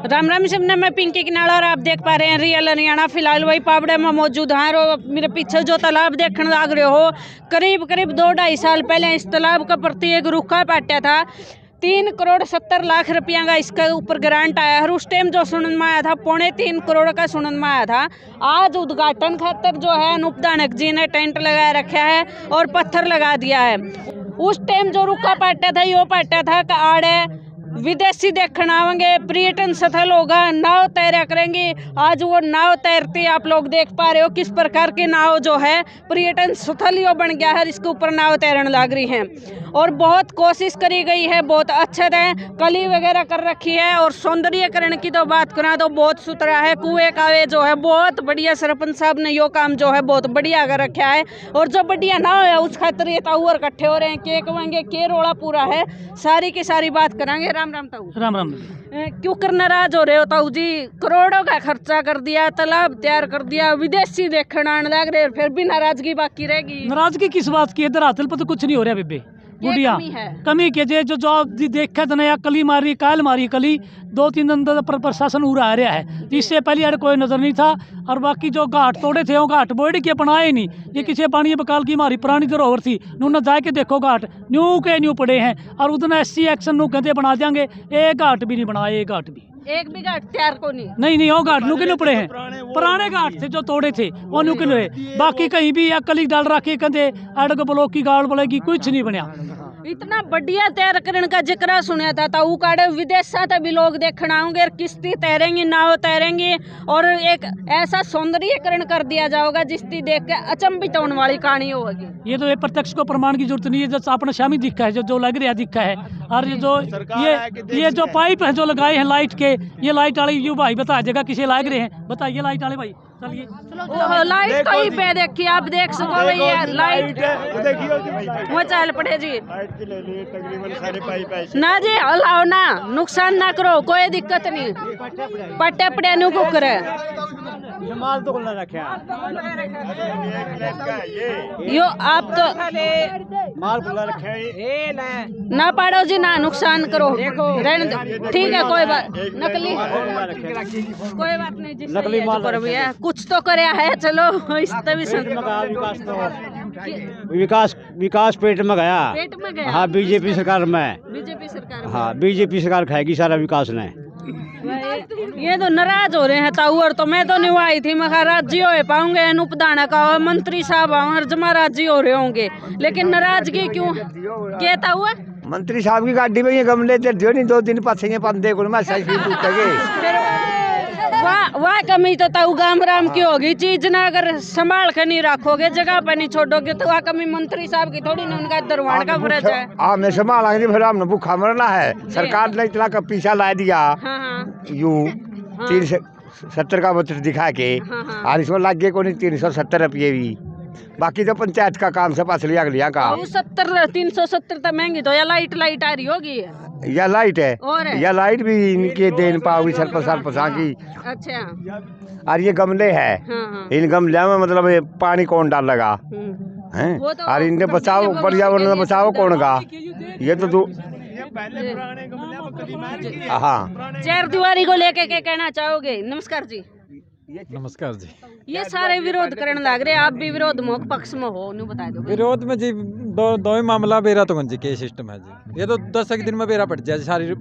राम राम सबने, मैं पिंकी किनारा और आप देख पा रहे हैं रियल हरियाणा। फिलहाल वही पावड़े में मौजूद हैं और मेरे पीछे जो तालाब देखने लग रहे हो, करीब करीब 2-2.5 साल पहले इस तालाब का प्रति एक रुखा पाटा था। 3,70,00,000 रुपया का इसके ऊपर ग्रांट आया है। उस टाइम जो सुनन में आया था 3.25 करोड़ का सुनन में आया था। आज उद्घाटन खातर जो है अनूप धानक जी ने टेंट लगा रखा है और पत्थर लगा दिया है। उस टाइम जो रुखा पाटा था यो पाटा था कि आड़े विदेशी देखने आवेंगे, पर्यटन स्थल होगा, नाव तैरा करेंगे। आज वो नाव तैरती आप लोग देख पा रहे हो किस प्रकार की नाव जो है पर्यटन स्थल यो बन गया है, इसके ऊपर नाव तैरने लग रही है। और बहुत कोशिश करी गई है, बहुत अच्छे से कली वगैरह कर रखी है। और सौंदर्यकरण की तो बात करें तो बहुत सुथरा है। कुएं कावे जो है बहुत बढ़िया, सरपंच साहब ने यो काम जो है बहुत बढ़िया कर रखा है। और जो बढ़िया नाव है उस खातिर ये ताऊर इकट्ठे हो रहे हैं, के कहेंगे के रोड़ा पूरा है, सारी की सारी बात करेंगे। राम राम ताऊ। राम राम। क्यों कर नाराज हो रहे हो ताऊ जी? करोड़ों का खर्चा कर दिया, तालाब तैयार कर दिया, विदेशी देखने आने लग रहे, फिर भी नाराजगी बाकी रहेगी। नाराजगी किस बात की है? धरातल पर तो कुछ नहीं हो रहा बेबे। गुड़िया कमी के जो देखा तो नया कली मारी, कायल मारी कली 2-3 दिन पर प्रशासन उड़ा आ रहा है। इससे पहले यार कोई नजर नहीं था। और बाकी जो घाट तोड़े थे वो घाट बोर्ड के बनाए नहीं। ये किसी पानी बकाल की हमारी पुरानी धरोहर थी, नूना जाके देखो घाट न्यू के न्यू पड़े हैं। और उधर SC एक्शन नू कहते बना देंगे, एक घाट भी नहीं बनाए, एक घाट भी एक भी घाट तैयार को नहीं वो घाट नुके नु पड़े हैं। पुराने घाट थे जो तोड़े थे वो नुके नु। बाकी कहीं भी कली डाल रखे कहते अड़ग ब्लॉक की गाड़ बोलेगी, कुछ नहीं बनया। इतना बढ़िया तैर करने का जिक्र सुना था ताऊ काड़े, विदेशा से भी लोग देखने आएंगे, किश्ती तैरेंगी, नाव तैरेंगी। और एक ऐसा सौंदर्यकरण कर दिया जाएगा जिसकी देख के अचंभित होने वाली कहानी होगी। ये तो प्रत्यक्ष को प्रमाण की जरूरत नहीं है, जो अपना शामी दिखा है, जो लग रहा दिखा है। और ये जो पाइप है जो लगाए हैं लाइट के, ये लाइट वाले यू भाई बता देगा किसे लग रहे हैं, बताइए लाइट वाले भाई। चलिए लाइट कहीं पे देखिए, आप देख सको भैया लाइट वो चल पड़े जी ना जी, हलाओ ना, नुकसान ना करो, कोई दिक्कत नहीं। पट्टे पड़े नु कुकर माल तो खुला रखा यो आप तो माल खुला रखा है ना पाड़ो जी, ना नुकसान करो, रहने दो, ठीक है कोई बात नकली कोई बात नहीं जी, नकली माल पर भैया कुछ तो करे है। चलो विकास पेट में गया, पेट में गया। हाँ बीजेपी सरकार में, बीजेपी सरकार, हाँ बीजेपी सरकार खाएगी सारा विकास ने। ये तो नाराज हो रहे हैं ताऊ। और तो मैं तो नहीं आई थी, मैं राजी हो पाऊंगे, अनूप धानक का मंत्री साहब और जमा राजी हो रहे होंगे, लेकिन नाराजगी क्यों कहता हुआ? मंत्री साहब की गाड़ी में ये गमले नहीं, 2 दिन पासे पांदे को वाह कमी तो ताऊ गाम राम की होगी। चीज ना अगर संभाल के नहीं रखोगे, जगह पे नहीं छोड़ोगे तो वह कमी मंत्री साहब की थोड़ी ना, उनका दरवान का फर्ज है। हाँ मैं संभालेंगे, फिर हमने भूखा मरना है। सरकार ने इतना का पीछा ला दिया यूं 370 का मतलब दिखा के, और इसमें लग गए को नहीं 370 रुपये भी। बाकी तो पंचायत का काम से पास लिया का 370 तो महंगी तो या लाइट आ रही होगी, या लाइट है और या लाइट भी इनके देन पाओगी सरपंच की। अच्छा और ये गमले है, इन गमले में मतलब पानी कौन डाल लगा हैं, और इनके बचाओ पर्यावरण बचाओ कौन का? ये तो हाँ। चार दीवारी को लेके क्या कहना चाहोगे? नमस्कार जी। नमस्कार जी। ये सारे विरोध करने लग रहे, आप भी विरोध में पक्ष में हो, नहीं बता दो। विरोध में जी दो ही मामला बेरा तो जी के सिस्टम है जी। ये तो 10 दिन में बेरा पड़ जाए, सारी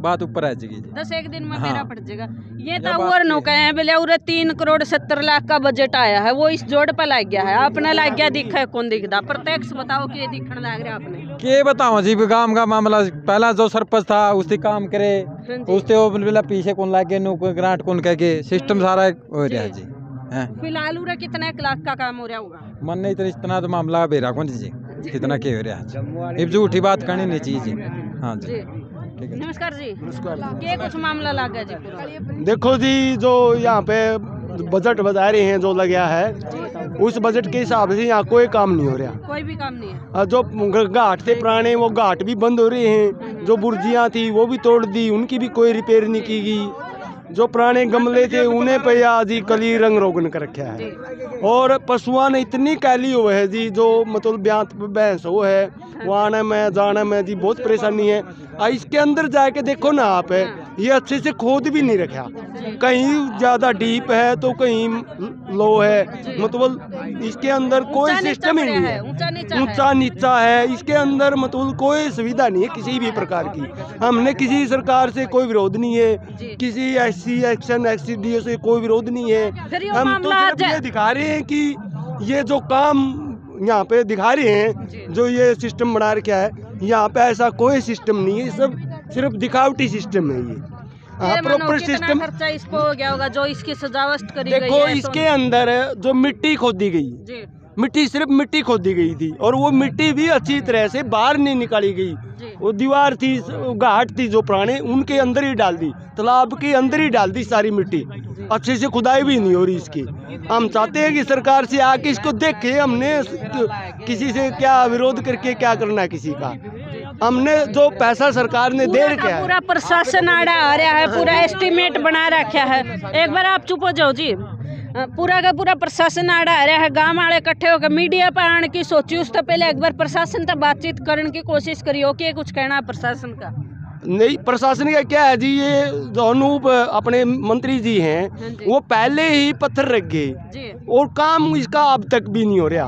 बात ऊपर आ जाएगी जी। 10 दिन में बेरा पड़ जाएगा। ये तो और नो कहे हैं बोले और 3,70,00,000 का बजट आया है, वो इस जोड़ पर लग गया है। आपने लग गया दिखा है कौन दिखता? प्रत्यक्ष बताओ कि दिखने लग रहा आपने के बताओ जी। गांव का मामला पहला जो सरपंच था उससे काम करे, उससे वो बोला पीछे कौन लागे नो ग्रांट कौन कह के सिस्टम सारा हो रहा है जी। फिलहाल उरा कितने लाख का काम हो रहा होगा? मन नहीं तो इतना तो मामला बेरा कौन जी, कितना के हो रहा है। झूठी बात करनी नहीं चाहिए जी। हाँ जी नमस्कार जी। ये कुछ मामला लगा जी पूरा? देखो जी, जो यहाँ पे बजट बता रहे हैं जो लगा है, उस बजट के हिसाब से यहाँ कोई काम नहीं हो रहा, कोई भी काम नहीं है। जो घाट थे पुराने वो घाट भी बंद हो रहे हैं, जो बुर्जियाँ थी वो भी तोड़ दी, उनकी भी कोई रिपेयर नहीं की गई। जो पुराने गमले थे उन्हें पे जी कली रंग रोगन कर रखा है। और पशुओं ने इतनी कैली हुए है जी, जो मतलब ब्यांत भैंस हो है वो आने में जाने में जी बहुत परेशानी है। इसके अंदर जाके देखो ना आप, ये अच्छे से खोद भी नहीं रखा, कहीं ज़्यादा डीप है तो कहीं लो है, मतलब इसके अंदर कोई सिस्टम ही नहीं है, ऊंचा नीचा है इसके अंदर, मतलब कोई सुविधा नहीं है किसी भी प्रकार की। हमने किसी सरकार से कोई विरोध नहीं है, किसी SC एक्शन XCDO से कोई विरोध नहीं है, हम तो सिर्फ ये दिखा रहे हैं कि ये जो काम यहाँ पे दिखा रहे हैं, जो ये सिस्टम बना रखा है, यहाँ पे ऐसा कोई सिस्टम नहीं है, सब सिर्फ दिखावटी सिस्टम है ये। प्रॉपर सिस्टम खर्चा इसको हो गया होगा जो इसकी सजावट करी गई देखो है, इसके अंदर जो मिट्टी खोदी गई, मिट्टी सिर्फ मिट्टी खोदी गई थी और वो मिट्टी भी अच्छी तरह से बाहर नहीं निकाली गई। वो दीवार थी, घाट थी जो पुराने, उनके अंदर ही डाल दी, तालाब के अंदर ही डाल दी सारी मिट्टी, अच्छे से खुदाई भी नहीं हो रही इसकी। हम चाहते हैं कि सरकार से आके इसको देखे, हमने किसी से क्या विरोध करके क्या करना है किसी का, हमने जो पैसा सरकार ने दे रखा है, पूरा प्रशासन आड़ा आ रहा है, पूरा एस्टीमेट बना रखा है। एक बार आप चुप हो जाओ जी, पूरा का पूरा प्रशासन आड़ा आ रहा है, गांव वाले इकट्ठे होकर मीडिया पर आने की सोची, उससे पहले एक बार प्रशासन तक बातचीत करने की कोशिश करियो कि कुछ कहना है प्रशासन का। नहीं, प्रशासन का क्या है जी, ये जो अनूप अपने मंत्री जी हैं वो पहले ही पत्थर रख गए और काम इसका अब तक भी नहीं हो रहा।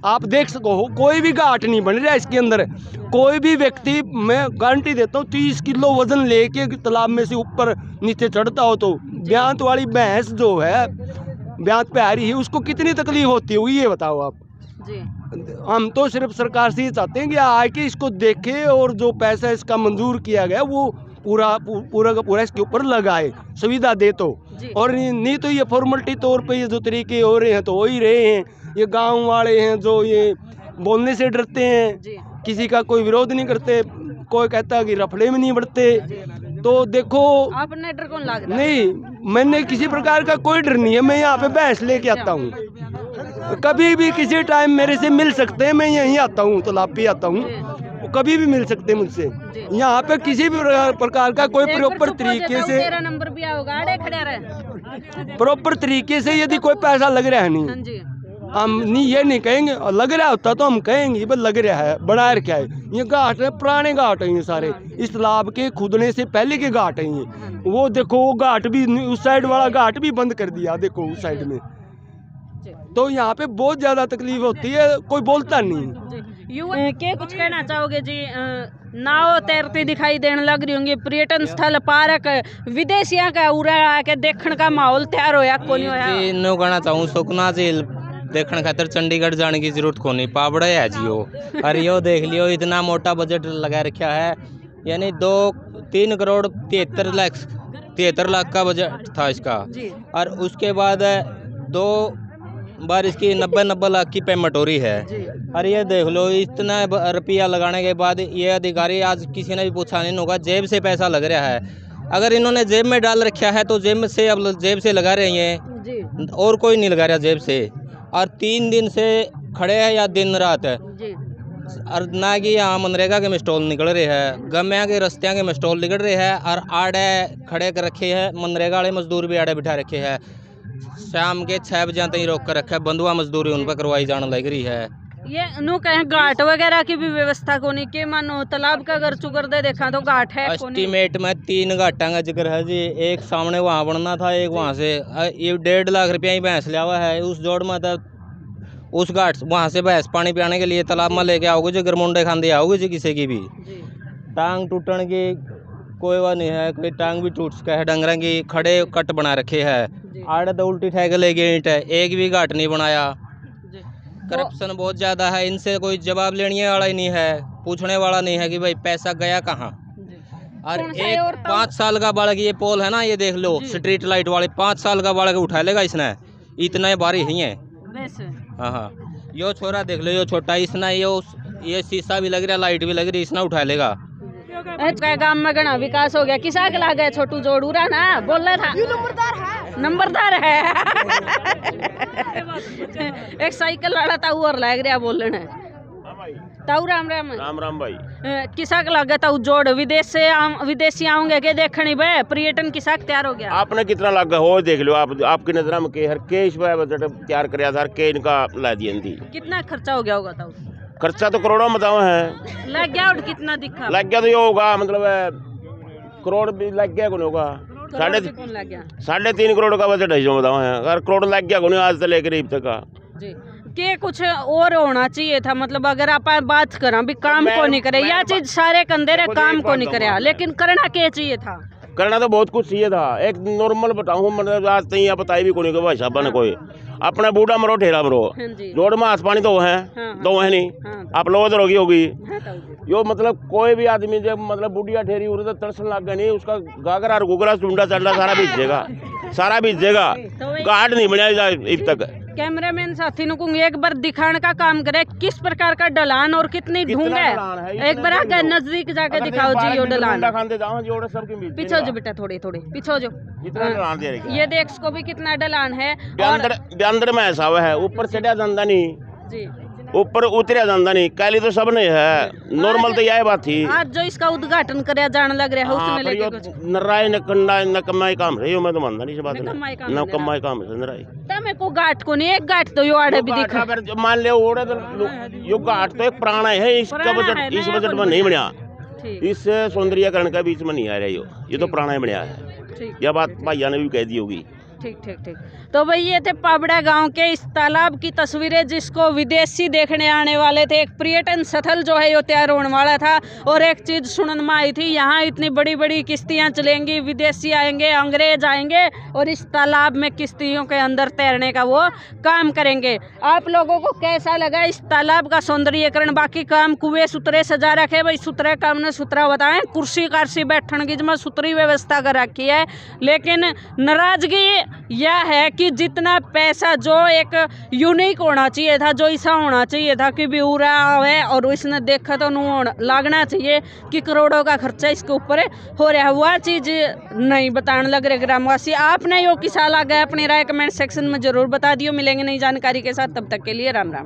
आप देख सको कोई भी घाट नहीं बन रहा इसके अंदर, कोई भी व्यक्ति, मैं गारंटी देता हूँ 30 किलो वजन लेके तालाब में से ऊपर नीचे चढ़ता हो तो ब्यांत वाली भैंस जो है ब्यांत पे आ रही है उसको कितनी तकलीफ होती होगी ये बताओ आप। हम तो सिर्फ सरकार से ये चाहते हैं कि आके इसको देखे और जो पैसा इसका मंजूर किया गया वो पूरा का पूरा इसके ऊपर लगाए, सुविधा दे तो, और नहीं तो ये फॉर्मेलिटी तौर पे ये जो तरीके हो रहे हैं तो हो ही रहे हैं। ये गांव वाले हैं जो ये बोलने से डरते हैं, किसी का कोई विरोध नहीं करते, कोई कहता कि रफड़े में नहीं बढ़ते। तो देखो आपने डर कौन लग रहा है? नहीं, मैंने किसी प्रकार का कोई डर नहीं है, मैं यहाँ पे भैंस लेके आता हूँ, कभी भी किसी टाइम मेरे से मिल सकते हैं, मैं यहीं आता हूँ, तालाब पे आता हूँ, कभी भी मिल सकते हैं मुझसे। यहाँ पे किसी भी प्रकार का कोई प्रॉपर तरीके से, तेरा नंबर भी आओगा, आड़े खड़े रहे, प्रॉपर तरीके से यदि कोई पैसा लग रहा है नहीं, हम नहीं ये नहीं कहेंगे, लग रहा होता तो हम कहेंगे बस लग रहा है, बना रखा है। ये घाट है, पुराने घाट हैं ये सारे, इस तालाब के खुदने से पहले के घाट हैं ये। वो देखो वो घाट भी, उस साइड वाला घाट भी बंद कर दिया, देखो उस साइड में। तो यहाँ पे बहुत ज्यादा तकलीफ होती है, कोई बोलता नहीं। क्या कुछ कहना चाहोगे जी? नाव तैरती दिखाई देने लग रही होंगी, पर्यटन स्थल पार्क विदेशियों का उरा आके देखने का माहौल तैयार होया को नहीं होया? नो कहना चाहूँ सुखना झील देखने खातर चंडीगढ़ जाने की जरूरत को नहीं, पाबड़े है जियो। और यो देख लियो इतना मोटा बजट लगा रखा है, यानी 3 करोड़ 73 लाख का बजट था इसका, और उसके बाद 2 बार इसकी 90 लाख की पेमेंट हो रही है। और ये देख लो इतना रुपया लगाने के बाद ये अधिकारी, आज किसी ने भी पूछा नहीं होगा, जेब से पैसा लग रहा है। अगर इन्होंने जेब में डाल रखा है तो जेब से, अब जेब से लगा रहे हैं, और कोई नहीं लगा रहा जेब से। और 3 दिन से खड़े हैं या दिन रात है, और ना कि यहाँ मनरेगा के स्टॉल निकल रहे हैं, गम्या के रस्तियाँ के स्टॉल निकल रहे हैं, और आड़े खड़े कर रखे हैं, मनरेगा वाले मजदूर भी आड़े बिठा रखे हैं। शाम के 6 बजे तक रोक कर रखा है, बंधुआ मजदूरी उन पर करवाई जाने लग रही है। ये नु कहें घाट वगैरह की भी व्यवस्था को नहीं के, मानो तालाब का अगर चुकर दे देखा तो घाट है? एस्टीमेट में 3 घाटा का जिक्र है जी, एक सामने वहाँ बनना था, एक वहाँ से। ये 1.5 लाख रुपया ही भैंस लिया हुआ है उस जोड़ में, तो उस घाट वहाँ से भैंस पानी पियाने के लिए तालाब में लेके आओगे जी, गरमुंडे खांदे आओगे जी, किसी की भी टांग टूटने की कोई वह नहीं है, कोई टांग भी टूट सका है। डंगरा की खड़े कट बना रखे है, आड़े तो उल्टी ठेक ले गए ईंट है, एक भी घाट नहीं बनाया। करप्शन बहुत ज़्यादा है, इनसे कोई जवाब लेने वाला ही नहीं है, पूछने वाला नहीं है कि भाई पैसा गया कहाँ। और एक 5 साल का बालक, ये पोल है ना, ये देख लो स्ट्रीट लाइट वाले, 5 साल का बालक उठा लेगा इसने, इतने बारी ही है। हाँ, यो छोरा देख लो, यो छोटा, इसने ये शीशा भी लग रहा, लाइट भी लग रही, इसने उठा लेगा। गांव में घना विकास हो गया, किसा के लागे छोटू जोड़ूरा ना बोल रहा था, नंबरदार है एक साइकिल वाला था और लग रहा बोलने ताऊ। राम राम। राम राम भाई। किसा के लागे ताऊ जोड़ विदेशी आऊंगे के देखनी बे, पर्यटन किसा तैयार हो गया? आपने कितना लगा हो देख लो आप, आपकी नजर में के हर के इस बजट तैयार कराया था, हर के इनका ला दिया। कितना खर्चा हो गया होगा ताऊ? खर्चा तो करोड़ों में बताओ है। लग गया और कितना दिखा? लग गया तो ये होगा, मतलब करोड़ भी लग गया कौन होगा। करोड़ भी कौन लग गया? 3.5 करोड़ का बजट है जो बताओ है, अगर करोड़ लग गया कौन आज से लेकर गरीब तक का। जी के कुछ और होना चाहिए था, मतलब अगर आप बात करा भी काम को नहीं करे या चीज सारे कंधे रे काम को नहीं करे, लेकिन करना क्या चाहिए था? करना तो बहुत कुछ चाहिए था। एक नॉर्मल बताऊं, मतलब आज तक यहाँ बताई भी कोई को भाई साहब ने कोई अपना बूढ़ा मरो ठेला मरो, रोड में आस पानी दो है, दो है नहीं, आप लोग तो रोगी होगी यो, मतलब कोई भी आदमी जब मतलब बुढ़िया ठेरी उड़े तो तरसन लग गया नहीं, उसका गागरा और गुगरा चुंडा चंडा सारा बीजेगा, सारा बीजेगा, घाट नहीं बनाया अब तक। कैमरामैन साथी ने कहूँगी एक बार दिखाने का काम करे किस प्रकार का ढलान और कितनी ढूंढ है, एक बार आगे नजदीक जाके दिखाओ जी। यो ढलान पीछे जो बेटा, थोड़ी थोड़ी पीछे जो, ये देख इसको भी कितना ढलान है, अंदर में ऐसा हुआ है, ऊपर चढ़ा जाता नहीं जी, ऊपर उतरा जाता नहीं, काली तो सब नहीं है, नॉर्मल तो यही बात थी। आज जो इसका उद्घाटन करे जाने लग रहा है उसमें लेके कुछ नराय न कंडा न कमाई काम रही हो, मैं तो मानता नहीं इस बात में, न कमाई काम है नराय तमे को घाट को नहीं, एक घाट तो यो आड़े भी दिखा, मान ले ओड़े तो यो घाट तो एक पुराना है, इसका बजट इस बजट में नहीं बना, इस सौंदर्यकरण का बीच में नहीं आ रहा, ये तो पुराना ही बना है, यह बात भाइया ने भी कह दी होगी। ठीक ठीक ठीक। तो भाई ये थे पाबड़ा गांव के इस तालाब की तस्वीरें जिसको विदेशी देखने आने वाले थे, एक पर्यटन स्थल जो है ये तैयार होने वाला था। और एक चीज़ सुनने में आई थी, यहाँ इतनी बड़ी बड़ी किश्तियाँ चलेंगी, विदेशी आएंगे, अंग्रेज आएंगे और इस तालाब में किश्तियों के अंदर तैरने का वो काम करेंगे। आप लोगों को कैसा लगा इस तालाब का सौंदर्यीकरण? बाकी काम कुएं सुतरे सजा रखे भाई, सुतरे काम ने सुतरा बताएं, कुर्सी कारसी बैठने की जमा सुतरी व्यवस्था कर रखी है, लेकिन नाराजगी यह है कि जितना पैसा जो एक यूनिक होना चाहिए था, जो ऐसा होना चाहिए था कि भी उड़ा है और इसने देखा तो लगना चाहिए कि करोड़ों का खर्चा इसके ऊपर हो रहा है, वह चीज़ नहीं बताने लग रहे ग्रामवासी। आपने यो किसा लगा अपनी राय कमेंट सेक्शन में जरूर बता दियो। मिलेंगे नई जानकारी के साथ, तब तक के लिए राम राम।